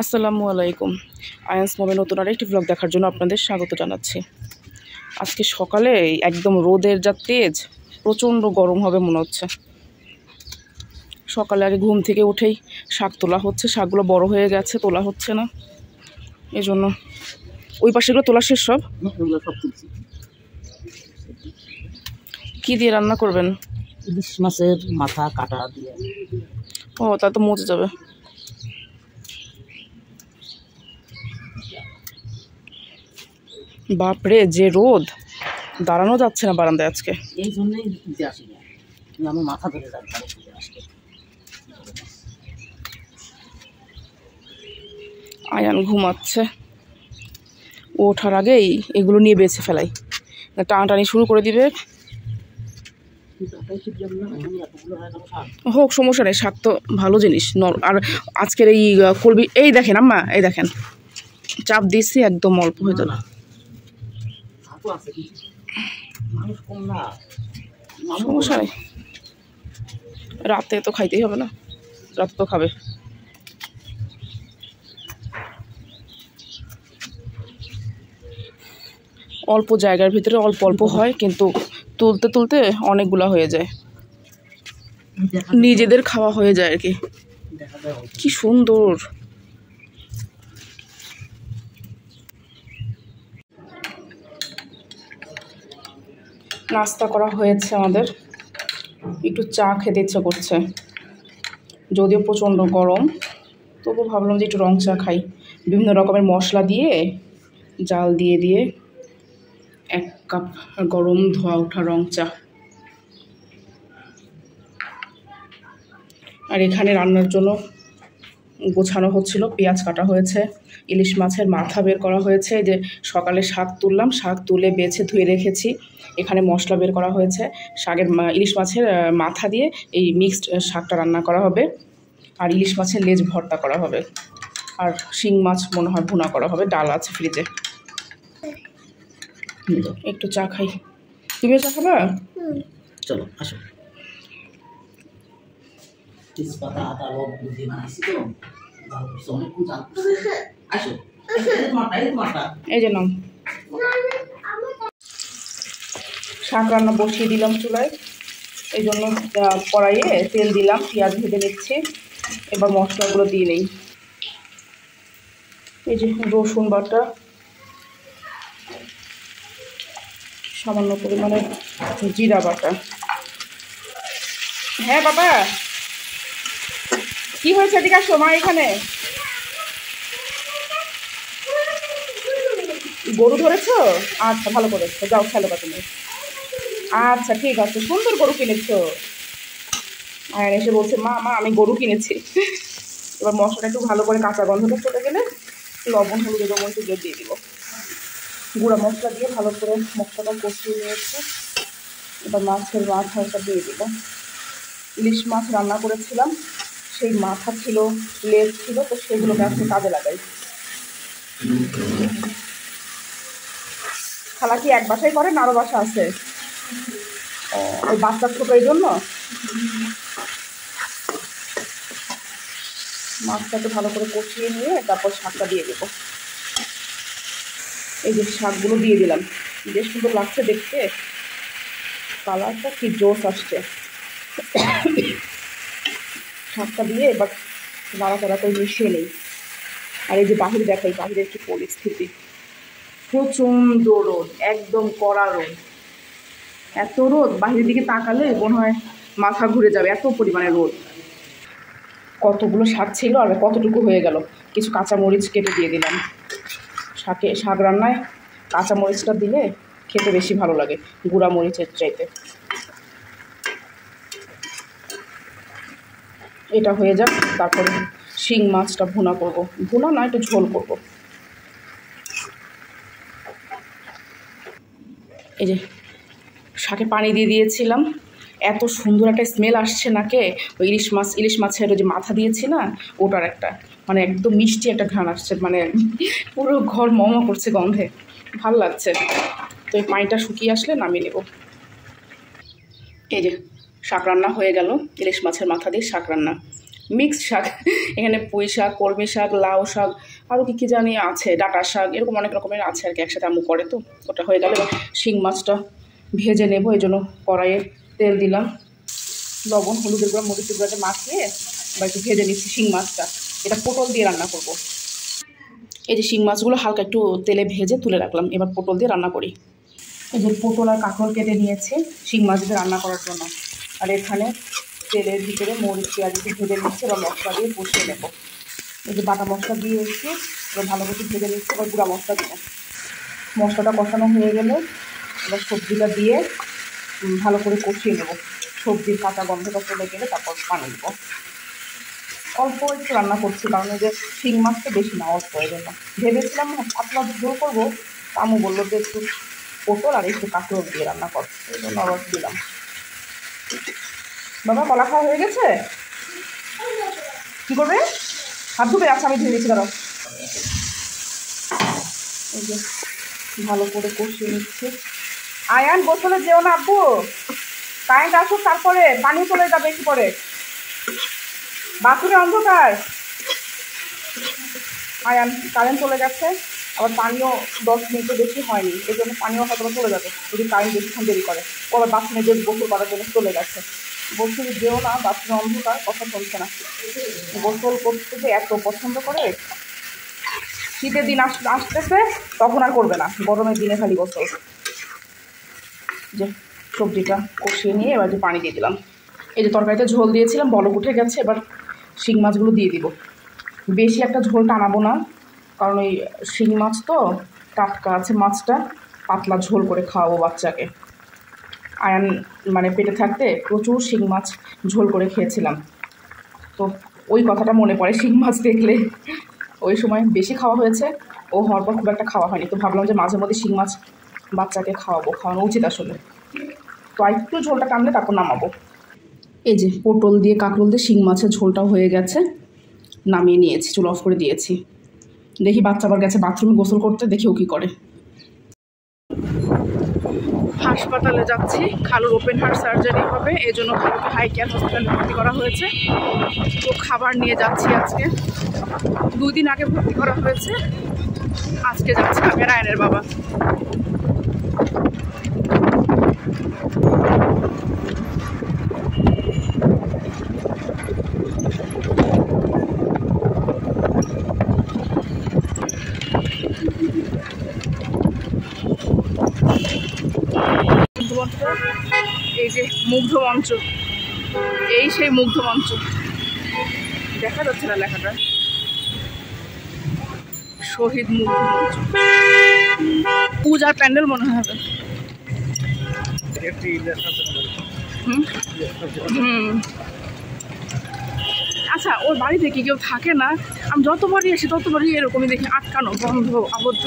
আসসালামু আলাইকুম। আয়ান্স মোমের নতুন আরেকটি ব্লগ দেখার জন্য আপনাদের স্বাগত জানাচ্ছি। আজকে সকালে একদম রোদের যা তেজ, প্রচণ্ড গরম হবে মনে হচ্ছে। সকালে আগে ঘুম থেকে উঠেই শাক তোলা হচ্ছে, শাকগুলো বড় হয়ে গেছে, তোলা হচ্ছে না, এই জন্য। ওই পাশেগুলো তোলা শেষ সব? কী দিয়ে রান্না করবেন? ইলিশ মাছের মাথা কাটা দিয়ে। ও, তা তো মজে যাবে। বাপরে যে রোদ, দাঁড়ানো যাচ্ছে না বারান্দায় আজকে। এই জন্যই তুলতে আসি না, আমার মাথা ধরে যাবে আজকে। আয়ান ঘুমাচ্ছে, ওঠার আগেই এগুলো নিয়ে বেছে ফেলাই, টানাটানি শুরু করে দিবে। হোক, সমস্যা নেই, শাক তো ভালো জিনিস। আর আজকের এই কলবি, এই দেখেন আম্মা, এই দেখেন চাপ দিচ্ছি, একদম অল্প হয়ে যাবে। সমস্যা নেই, রাতে তো খাইতেই হবে না, রাতে তো খাবে। অল্প জায়গার ভিতরে অল্প অল্প হয়, কিন্তু তুলতে তুলতে অনেকগুলা হয়ে যায়, নিজেদের খাওয়া হয়ে যায় আর কি। কি সুন্দর। নাস্তা করা হয়েছে আমাদের, একটু চা খেতে ইচ্ছা করছে, যদিও প্রচণ্ড গরম, তবু ভাবলাম যে একটু রং চা খাই। বিভিন্ন রকমের মশলা দিয়ে, জাল দিয়ে দিয়ে 1 কাপ গরম ধোয়া ওঠা রং চা। আর এখানে রান্নার জন্য গোছানো হচ্ছিল, পেঁয়াজ কাটা হয়েছে, ইলিশ মাছের মাথা বের করা হয়েছে। যে সকালে শাক তুললাম, শাক তুলে বেছে ধুয়ে রেখেছি। এখানে মশলা বের করা হয়েছে, ইলিশ মাছের মাথা দিয়ে এই মিক্সড শাকটা রান্না করা হবে। আর ইলিশ মাছের লেজ ভর্তা করা হবে, আর শিং মাছ মনে হয় ভুনা করা হবে। ডাল আছে ফ্রিজে। একটু চা খাই, তুমিও চা খাবা? চলো আসো। তেজপাতা আদা লবণ দিয়ে বানাইছি তো, অনেকক্ষণ জানতে। আসো, এই যে নাম। শাক রান্না বসিয়ে দিলাম চুলায়, এই জন্য কড়াইয়ে তেল দিলাম, পেঁয়াজ ভেজে নিচ্ছি। এবার মশলাগুলো দিয়ে নেই। এই যে রসুন বাটা, সামান্য পরিমাণে জিরা বাটা। হ্যাঁ বাবা, কি হয়েছে? এদিকে আসো মা। এখানে গরু ধরেছো? আচ্ছা, ভালো করেছো, যাও খেলো বা তুমি। আচ্ছা ঠিক আছে, সুন্দর গরু কিনেছো। আর এসে বলছে মা মা আমি গরু কিনেছি। এবার মশলাটা একটু ভালো করে কাঁচা গন্ধটা চলে গেলে লবণ হলুদ এবং একটু দিয়ে দিব। গুঁড়া মশলা দিয়ে ভালো করে মশলাটা কষিয়ে নিয়েছে। এবার মাছের মাথাটা দিয়ে দিব। ইলিশ মাছ রান্না করেছিলাম, সেই মাথা ছিল, লেজ ছিল, তো সেগুলোকে আজকে কাজে লাগাই। খালা কি এক বাসায় করেন, আরও বাসা আছে? ওই বাচ্চা ছোটো, এই জন্য মাছটাকে ভালো করে কষিয়ে নিয়ে তারপর শাকটা দিয়ে দেবো। এই যে শাকগুলো দিয়ে দিলাম, বেশ সুন্দর লাগছে দেখতে, কালারটা কি জোস আসছে। শাকটা দিয়ে এবার নাড়াচাড়া করে মিশিয়ে নেই। আর এই যে বাহিরে দেখাই, বাহিরের কি পরিস্থিতি, প্রচণ্ড রোদ, একদম কড়া রোদ। এত রোদ, বাহিরের দিকে তাকালে মনে হয় মাথা ঘুরে যাবে, এত পরিমাণে রোদ। কতগুলো শাক ছিল আর কতটুকু হয়ে গেল। কিছু কাঁচামরিচ কেটে দিয়ে দিলাম। শাক রান্নায় কাঁচামরিচটা দিলে খেতে বেশি ভালো লাগে গুঁড়া মরিচের চাইতে। এটা হয়ে যাক, তারপরে শিং মাছটা ভুনা করব। ভুনা না, একটু ঝোল করব। এই যে শাকে পানি দিয়ে দিয়েছিলাম, এত সুন্দর একটা স্মেল আসছে নাকে। ওই ইলিশ মাছের যে মাথা দিয়েছি না, ওটার একটা মানে একদম মিষ্টি একটা ঘ্রাণ আসছে, মানে পুরো ঘর মমা করছে গন্ধে, ভাল লাগছে। তো এই পানিটা শুকিয়ে আসলে নামিয়ে নেব। এই যে শাক রান্না হয়ে গেল, ইলিশ মাছের মাথা দিয়ে শাক রান্না। মিক্সড শাক, এখানে পুঁই শাক, কলমি শাক, লাউ শাক, আরও কী জানি আছে, ডাঁটা শাক, এরকম অনেক রকমের আছে আর কি, একসাথে আম্মু করে। তো ওটা হয়ে গেলে শিং মাছটা ভেজে নেব, এই জন্য কড়াইয়ে তেল দিলাম, লবণ হলুদের গুঁড়া মরিচের গুঁড়াটা মাখিয়ে বা একটু ভেজে নিচ্ছি শিং মাছটা। এটা পটল দিয়ে রান্না করব। এই যে শিং মাছগুলো হালকা একটু তেলে ভেজে তুলে রাখলাম, এবার পটল দিয়ে রান্না করি। এই যে পটল আর কাঁকরোল কেটে নিয়েছে শিং মাছ দিয়ে রান্না করার জন্য। আর এখানে তেলের ভিতরে মরিচ পেঁয়াজ একটু ভেজে নিচ্ছে, এবার মশলা দিয়ে কষিয়ে নেব। এই যে বাটা মশলা দিয়ে এসে এবার ভালো করে ভেজে নিচ্ছে, এবার গুঁড়া মশলা দেবো। মশলাটা কষানো হয়ে গেলে এবার সবজিটা দিয়ে ভালো করে কষিয়ে নেব। সবজির কাঁচা গন্ধটা চলে গেলে তারপর পানি দেব। অল্প একটু রান্না করছি, কারণ এই যে শিং মাছটা বেশি না, অল্প হয়ে গেল। ভেবেছিলাম পাতলা ঝোল করবো, আম্মু বললো যে একটু পটল আর একটু কাঁকরোল দিয়ে রান্না করছে, এই জন্য আবার দিলাম। বাবা কলা খাওয়া হয়ে গেছে? কী করবে? হাত ধুবে? আচ্ছা আমি ধুয়ে দিচ্ছি, দাঁড়াও। এই যে ভালো করে কষিয়ে নিচ্ছে। আয়ান গোসলে যেও না আব্বু, কারেন্ট আসুক তারপরে, পানি চলে যাবে একটু পরে, বাথরুমে অন্ধকার। আয়ান কারেন্ট চলে গেছে, আবার পানিও 10 মিনিটও বেশি হয়নি, এই জন্য পানিও হয়তো চলে যাবে যদি কারেন্ট বেশিক্ষণ দেরি করে। ও আবার বাথরুমে যে গোসল করার জন্য চলে গেছে। বলছি যে যেও না, বাথরুমে অন্ধকার, কথা শুনছে না। গোসল করতে যে এত পছন্দ করে, শীতের দিন আসতেছে তখন আর করবে না, গরমের দিনে খালি গোসল। যে সবজিটা কষিয়ে নিয়ে এবার যে পানি দিয়ে দিলাম। এই যে তরকারিতে ঝোল দিয়েছিলাম, বলক উঠে গেছে, এবার শিং মাছগুলো দিয়ে দিব। বেশি একটা ঝোল টানাবো না, কারণ ওই শিং মাছ তো টাটকা আছে মাছটা, পাতলা ঝোল করে খাওয়াবো বাচ্চাকে। আয়ান মানে পেটে থাকতে প্রচুর শিং মাছ ঝোল করে খেয়েছিলাম, তো ওই কথাটা মনে পড়ে শিং মাছ দেখলে। ওই সময় বেশি খাওয়া হয়েছে, ও হওয়ার পর খুব একটা খাওয়া হয়নি, তো ভাবলাম যে মাঝে মধ্যে শিং মাছ বাচ্চাকে খাওয়ানো উচিত আসলে। তো একটু ঝোলটা টানলে তারপর নামাবো। এই যে পটল দিয়ে কাঁকরোল দিয়ে শিং মাছের ঝোলটাও হয়ে গেছে, নামিয়ে নিয়েছি, চুল অফ করে দিয়েছি। দেখি বাচ্চা আবার গেছে বাথরুমে গোসল করতে, দেখি ও কী করে। হাসপাতালে যাচ্ছি, খালুর ওপেন হার্ট সার্জারি হবে, এই জন্য খালুকে হাই কেয়ার হসপিটালে ভর্তি করা হয়েছে। তো খাবার নিয়ে যাচ্ছি আজকে, 2 দিন আগে ভর্তি করা হয়েছে, আজকে যাচ্ছি আমি আর আয়নের বাবা। এই যে মুগ্ধ মঞ্চ, এই সেই মুগ্ধ মঞ্চ, দেখা যাচ্ছে না লেখাটা, শহীদ মুগ্ধ মঞ্চ, পূজার প্যান্ডেল মনে হবে। আচ্ছা, ওর বাড়িতে কি কেউ থাকে না? আমি যতবারই আসি ততবারই এরকমই দেখি, আটকানো, বন্ধ, আবদ্ধ।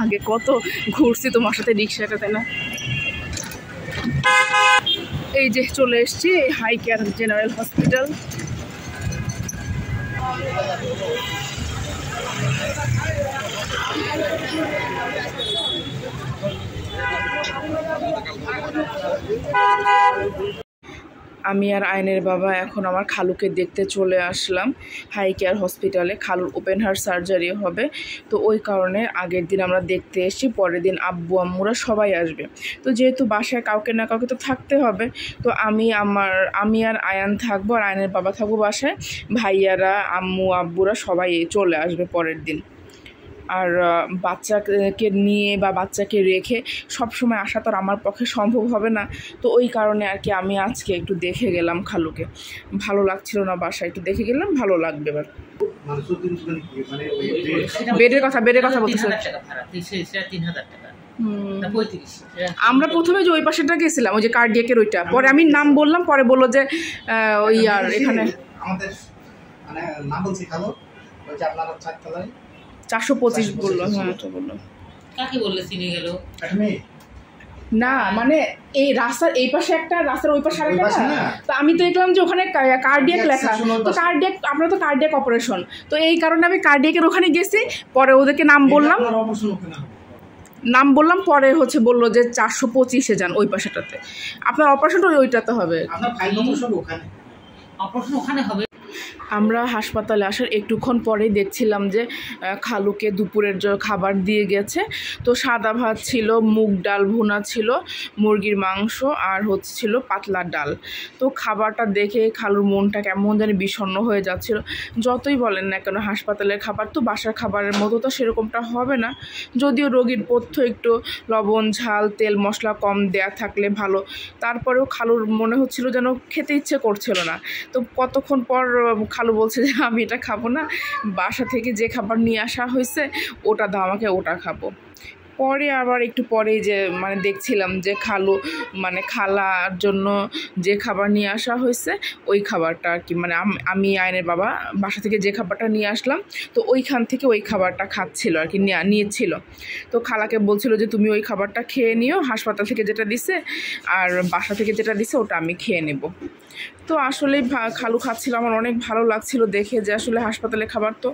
আগে কত ঘুরছি তোমার সাথে রিক্সাটাতে না। এই যে চলে এসছি হাই কেয়ার জেনারেল হসপিটাল। আমি আর আয়নের বাবা এখন আমার খালুকে দেখতে চলে আসলাম হাই কেয়ার হসপিটালে। খালুর ওপেন হার্ট সার্জারি হবে, তো ওই কারণে আগের দিন আমরা দেখতে এসেছি, পরের দিন আব্বু আম্মুরা সবাই আসবে। তো যেহেতু বাসায় কাউকে না কাউকে তো থাকতে হবে, তো আমি আর আয়ান থাকবো, আর আয়নের বাবা থাকবো বাসায়, ভাইয়ারা আম্মু আব্বুরা সবাই চলে আসবে পরের দিন। আর বাচ্চাকে নিয়ে বা বাচ্চাকে রেখে সব সময় আসা তো আর আমার পক্ষে সম্ভব হবে না, তো ওই কারণে আর কি আমি আজকে একটু দেখে গেলাম খালুকে। ভালো লাগছিল না বাসায়, একটু দেখে গেলাম, ভালো লাগবে। এবার বেডের কথা বলতেছে। আমরা প্রথমে যে ওই পাশেটা গেছিলাম, ওই যে কার্ডিয়াকের ওইটা, পরে আমি নাম বললাম, পরে বললো যে ওই আর এখানে আমাদের মানে নাম বলছি খালু, ওই যে আপনারা 4 তলায় 425 বললো। হ্যাঁ, তো বললো, কাকে বললে চিনে গেল? না মানে এই রাস্তার এই পাশে একটা, রাস্তার ওই পাশে আরেকটা না। তো আমি তো দেখলাম যে ওখানে কার্ডিয়াক লেখা, তো কার্ডিয়াক, আপনার তো কার্ডিয়াক অপারেশন, তো এই কারণে আমি কার্ডিয়াকের ওখানে গেছি। পরে ওদেরকে নাম বললাম, পরে হচ্ছে বললো যে 425-এ যান ওই পাশেটাতে, আপনার অপারেশনটা ওইটাতে হবে। আমরা হাসপাতালে আসার একটুক্ষণ পরেই দেখছিলাম যে খালুকে দুপুরের খাবার দিয়ে গেছে। তো সাদা ভাত ছিল, মুগ ডাল ভুনা ছিল, মুরগির মাংস আর ছিল পাতলা ডাল। তো খাবারটা দেখে খালুর মনটা কেমন জানি বিষণ্ণ হয়ে যাচ্ছিল। যতই বলেন না কেন হাসপাতালের খাবার তো বাসার খাবারের মতো তো সেরকমটা হবে না, যদিও রোগীর পথ্য একটু লবণ ঝাল তেল মশলা কম দেয়া থাকলে ভালো, তারপরেও খালুর মনে হচ্ছিল যেন খেতে ইচ্ছে করছিল না। তো কতক্ষণ পর খালু বলছে যে আমি এটা খাবো না, বাসা থেকে যে খাবার নিয়ে আসা হয়েছে ওটা দাও আমাকে, ওটা খাবো। পরে আবার একটু পরেই যে মানে দেখছিলাম যে খালু মানে খালার জন্য যে খাবার নিয়ে আসা হয়েছে ওই খাবারটা আর কি, মানে আমি আয়নের বাবা বাসা থেকে যে খাবারটা নিয়ে আসলাম তো ওইখান থেকে ওই খাবারটা খাচ্ছিল আর কি, নিয়েছিল। তো খালাকে বলছিল যে তুমি ওই খাবারটা খেয়ে নিও, হাসপাতাল থেকে যেটা দিছে আর বাসা থেকে যেটা দিছে ওটা আমি খেয়ে নেব। তো আসলে খালু খাচ্ছিল, আমার অনেক ভালো লাগছিল দেখে যে আসলে হাসপাতালে খাবার তো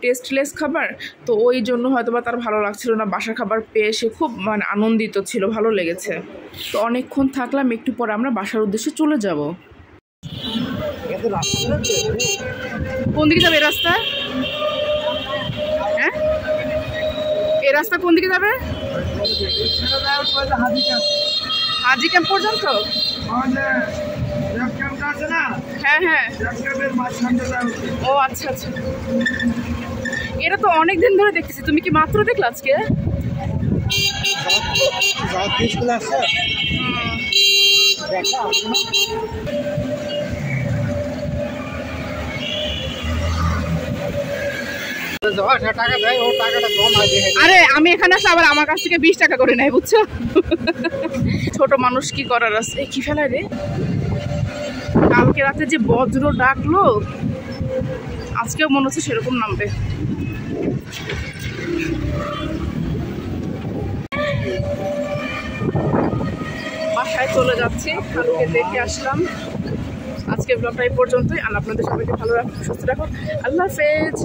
টেস্টলেস খাবার, তো ওই জন্য হয়তো বা তার ভালো লাগছিল না। বাসার খাবার পেয়ে সে খুব মানে আনন্দিত ছিল, ভালো লেগেছে। তো অনেকক্ষণ থাকলাম, একটু পরে আমরা বাসার উদ্দেশ্যে চলে যাব। কোন দিকে যাবে এই রাস্তা? হ্যাঁ, এই রাস্তা কোন দিকে যাবে? হাজি ক্যাম্প পর্যন্ত? হ্যাঁ হ্যাঁ, ও আচ্ছা আচ্ছা। এটা তো অনেক দিন ধরে দেখতেছি, তুমি কি মাত্র দেখলে আজকে? আরে আমি এখানে আসলে আবার আমার কাছ থেকে 20 টাকা করে নেয়, বুঝছো? ছোট মানুষ কি করার আছে। কি ফেলায় রে, কালকে রাতে যে বজ্র ডাকলো আজকেও মনে হচ্ছে সেরকম নামবে। বাসায় চলে যাচ্ছি, খালুকে দেখে আসলাম। আজকে ব্লগটা এই পর্যন্তই, আর আপনাদের সবাইকে ভালো রাখুন, সুস্থ রাখুন। আল্লাহ হাফেজ।